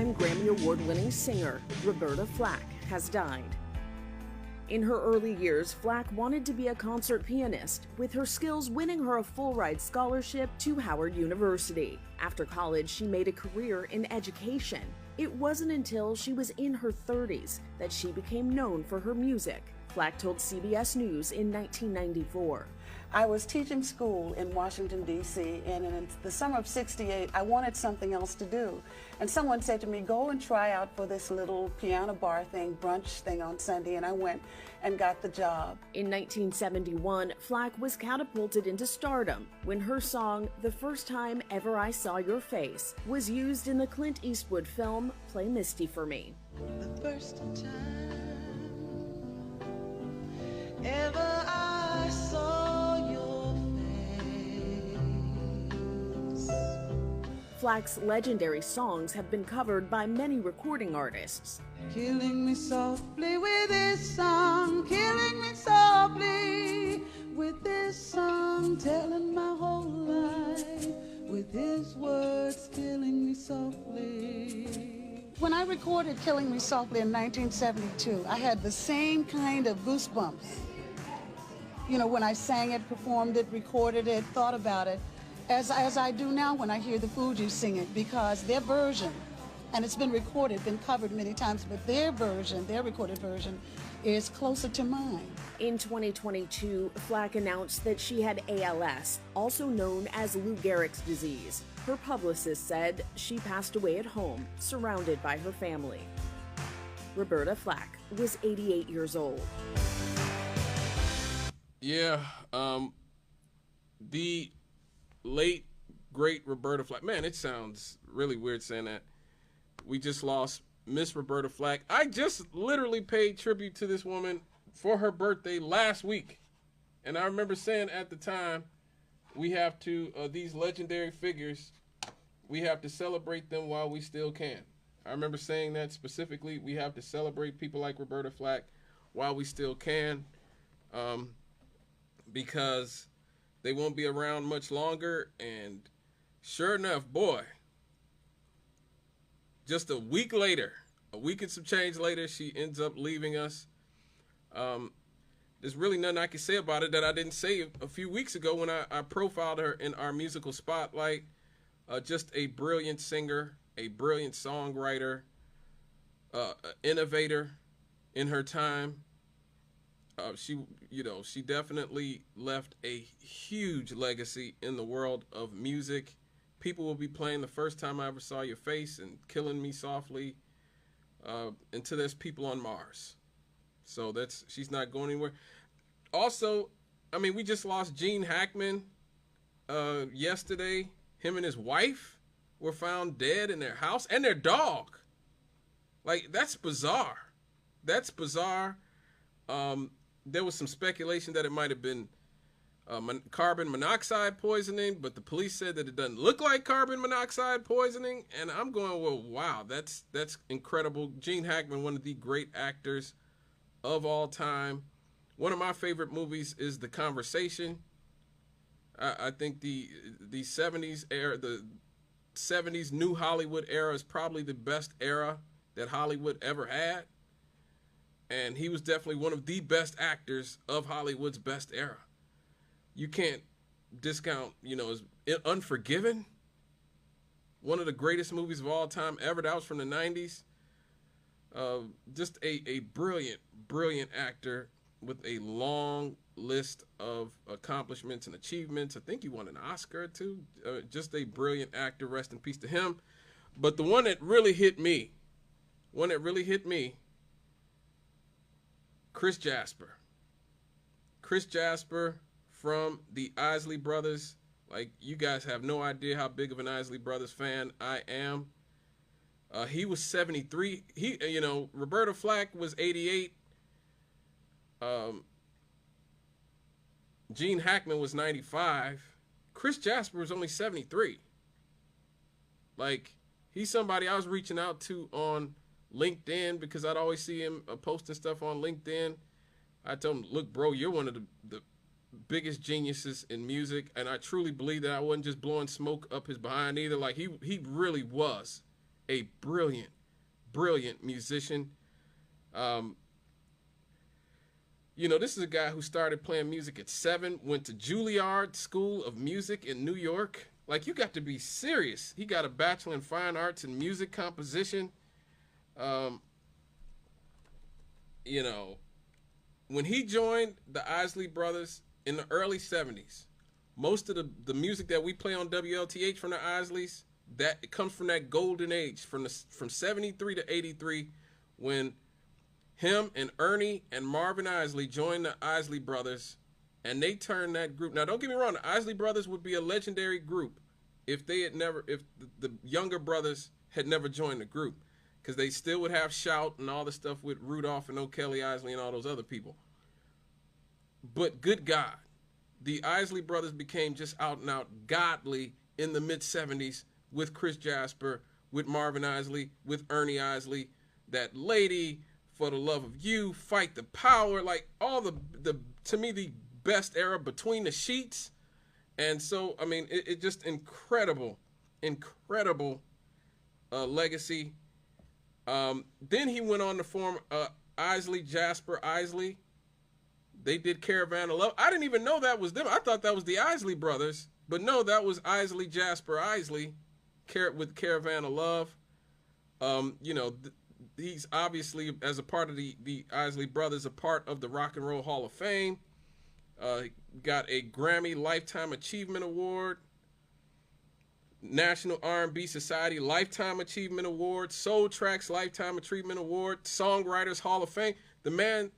and Grammy Award-winning singer Roberta Flack has died. In her early years, Flack wanted to be a concert pianist, with her skills winning her a full-ride scholarship to Howard University. After college, she made a career in education. It wasn't until she was in her 30s that she became known for her music. Flack told CBS News in 1994. I was teaching school in Washington, D.C., and in the summer of '68, I wanted something else to do. And someone said to me, go and try out for this little piano bar thing, brunch thing on Sunday, and I went and got the job. In 1971, Flack was catapulted into stardom when her song, The First Time Ever I Saw Your Face, was used in the Clint Eastwood film Play Misty for Me. The first time ever I saw your face. Flack's legendary songs have been covered by many recording artists. Killing me softly with this song, killing me softly with this song, telling my whole life with his words, killing me softly. When I recorded Killing Me Softly in 1972, I had the same kind of goosebumps. You know, when I sang it, performed it, recorded it, thought about it, as I do now when I hear the Fugees sing it, because their version, and it's been recorded, been covered many times, but their version, their recorded version, is closer to mine. In 2022, Flack announced that she had ALS, also known as Lou Gehrig's disease. Her publicist said she passed away at home, surrounded by her family. Roberta Flack was 88 years old. Yeah, the late, great Roberta Flack. Man, it sounds really weird saying that. We just lost Miss Roberta Flack. I just literally paid tribute to this woman for her birthday last week. And I remember saying at the time, we have to, these legendary figures, we have to celebrate them while we still can. I remember saying that specifically. We have to celebrate people like Roberta Flack while we still can, because they won't be around much longer. And sure enough, boy, just a week later, a week and some change later, she ends up leaving us. There's really nothing I can say about it that I didn't say a few weeks ago when I profiled her in our musical spotlight. Just a brilliant singer, a brilliant songwriter, innovator in her time. She definitely left a huge legacy in the world of music. People will be playing The First Time I Ever Saw Your Face and Killing Me Softly until there's people on Mars. So she's not going anywhere. Also, I mean, we just lost Gene Hackman yesterday. Him and his wife were found dead in their house, and their dog. Like, that's bizarre. That's bizarre. There was some speculation that it might have been carbon monoxide poisoning, but the police said that it doesn't look like carbon monoxide poisoning. And I'm going, well, wow, that's incredible. Gene Hackman, one of the great actors of all time. One of my favorite movies is The Conversation. I think the 70s era, the 70s New Hollywood era is probably the best era that Hollywood ever had. And he was definitely one of the best actors of Hollywood's best era. You can't discount, Unforgiven, one of the greatest movies of all time ever. That was from the 90s. Just a brilliant, brilliant actor with a long list of accomplishments and achievements. I think he won an Oscar too. Just a brilliant actor. Rest in peace to him. But the one that really hit me, Chris Jasper. Chris Jasper from the Isley Brothers. Like, you guys have no idea how big of an Isley Brothers fan I am. He was 73. Roberta Flack was 88. Gene Hackman was 95. Chris Jasper was only 73. Like, he's somebody I was reaching out to on LinkedIn because I'd always see him posting stuff on LinkedIn. I told him, look, bro, you're one of the biggest geniuses in music. And I truly believe that I wasn't just blowing smoke up his behind either. Like, he really was a brilliant, brilliant musician. This is a guy who started playing music at 7, went to Juilliard School of Music in New York. Like, you got to be serious. He got a Bachelor in Fine Arts and Music Composition. When he joined the Isley Brothers in the early 70s, most of the music that we play on WLTH from the Isleys, that it comes from that golden age, from 73 to 83, when him and Ernie and Marvin Isley joined the Isley Brothers, and they turned that group. Now, don't get me wrong, the Isley Brothers would be a legendary group if the younger brothers had never joined the group, because they still would have Shout and all the stuff with Rudolph and O'Kelly Isley and all those other people. But good God, the Isley Brothers became just out and out godly in the mid-70s with Chris Jasper, with Marvin Isley, with Ernie Isley, that lady, For the Love of You, Fight the Power, like all the to me, the best era, Between the Sheets. And so, I mean, it just incredible legacy. Then he went on to form Isley, Jasper, Isley. They did Caravan of Love. I didn't even know that was them. I thought that was the Isley Brothers. But no, that was Isley, Jasper, Isley with Caravan of Love. He's obviously, as a part of the Isley Brothers, a part of the Rock and Roll Hall of Fame. Got a Grammy Lifetime Achievement Award, National R&B Society Lifetime Achievement Award, Soul Tracks Lifetime Achievement Award, Songwriters Hall of Fame. The man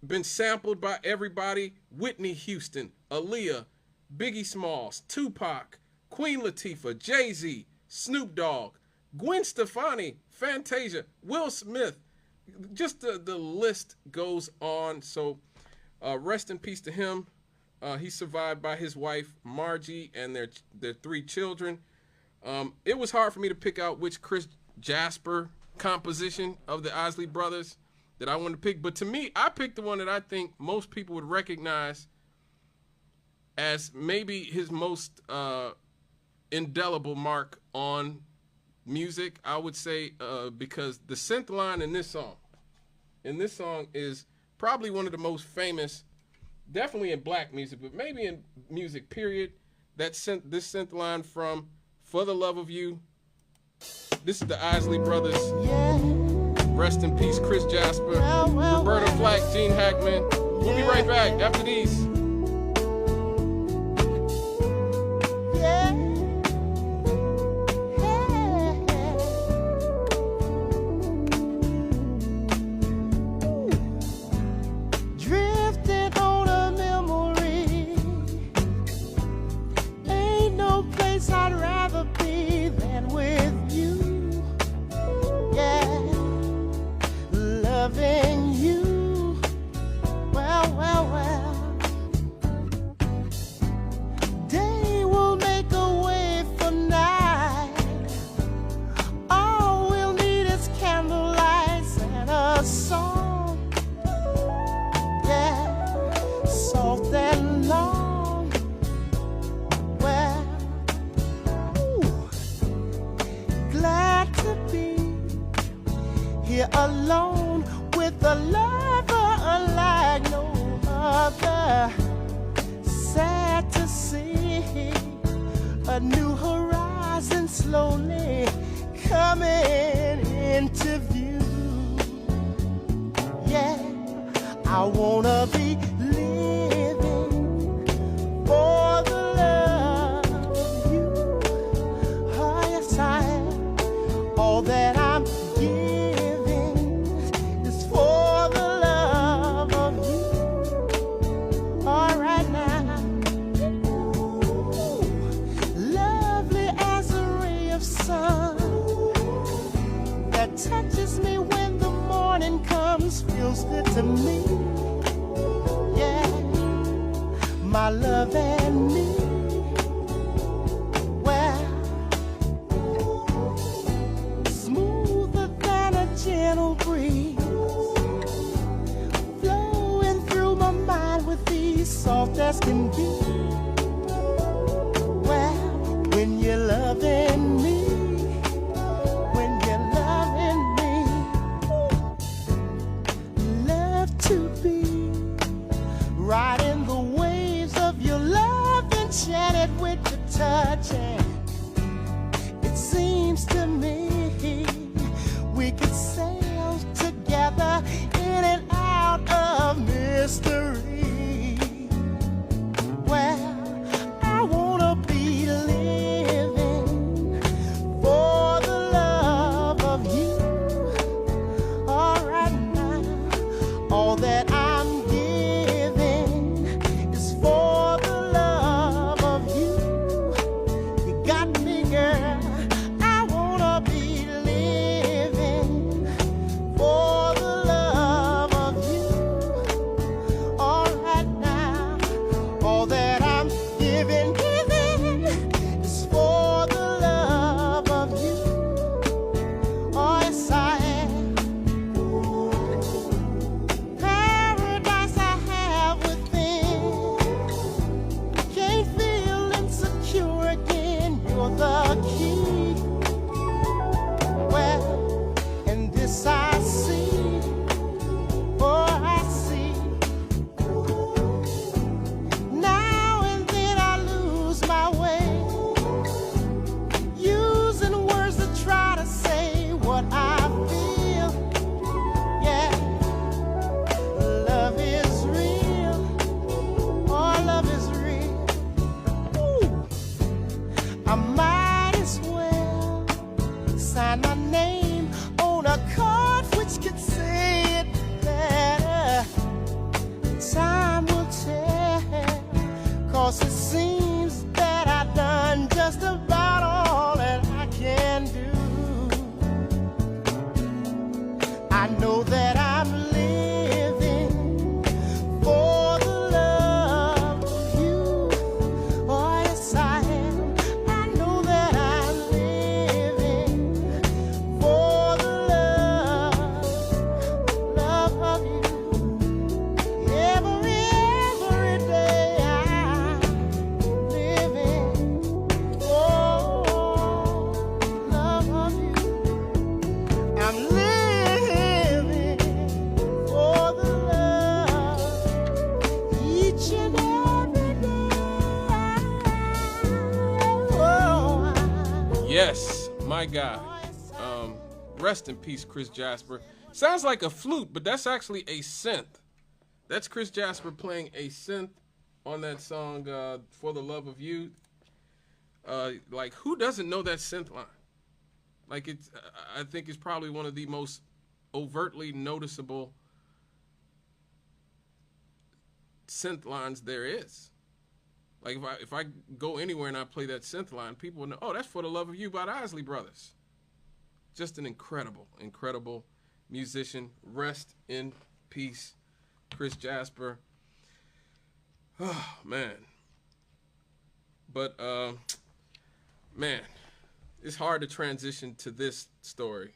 been sampled by everybody: Whitney Houston, Aaliyah, Biggie Smalls, Tupac, Queen Latifah, Jay-Z, Snoop Dogg, Gwen Stefani, Fantasia, Will Smith. Just the list goes on. So rest in peace to him. He's survived by his wife, Margie, and their 3 children. It was hard for me to pick out which Chris Jasper composition of the Isley Brothers that I wanted to pick. But to me, I picked the one that I think most people would recognize as maybe his most indelible mark on music, I would say, because the synth line in this song is probably one of the most famous, definitely in black music, but maybe in music, period. This synth line from For the Love of You. This is the Isley Brothers. Yeah. Rest in peace, Chris Jasper, Roberta Flack, Gene Hackman. We'll be right back after these. Yeah. Drifting on a memory. Ain't no place I'd rather be than with you. Yeah. Loving you. Well, well, well. Day will make a way for night. All we'll need is candlelight and a song. Yeah, soft and long. Well, ooh, glad to be here alone with a lover unlike no other. Sad to see a new horizon slowly coming into view. Yeah, I wanna be living for the love of you. Oh, yes, I am. All that I'm giving is for the love of you. All right now. Ooh, lovely as a ray of sun that touches me when the morning comes, feels good to me. Yeah, my love and me. Well, smoother than a gentle breeze, flowing through my mind with ease, soft as can be. Well, when you're loving me, when you're loving me, on a chord which could say it better. Time will tell, 'cause it seems that I've done just about all that I can do. I know that I'm living for the love of you. Oh, yes, I am. I know that I'm living for the love of you. Every day I'm living for love of you. I'm living for the love each and every day. Oh, Yes, my God. Rest in peace, Chris Jasper. Sounds like a flute, but that's actually a synth. That's Chris Jasper playing a synth on that song, For the Love of You. Like, who doesn't know that synth line? Like, I think it's probably one of the most overtly noticeable synth lines there is. Like, if I go anywhere and I play that synth line, people will know, oh, that's For the Love of You by the Isley Brothers. Just an incredible, incredible musician. Rest in peace, Chris Jasper. Oh, man. But, man, it's hard to transition to this story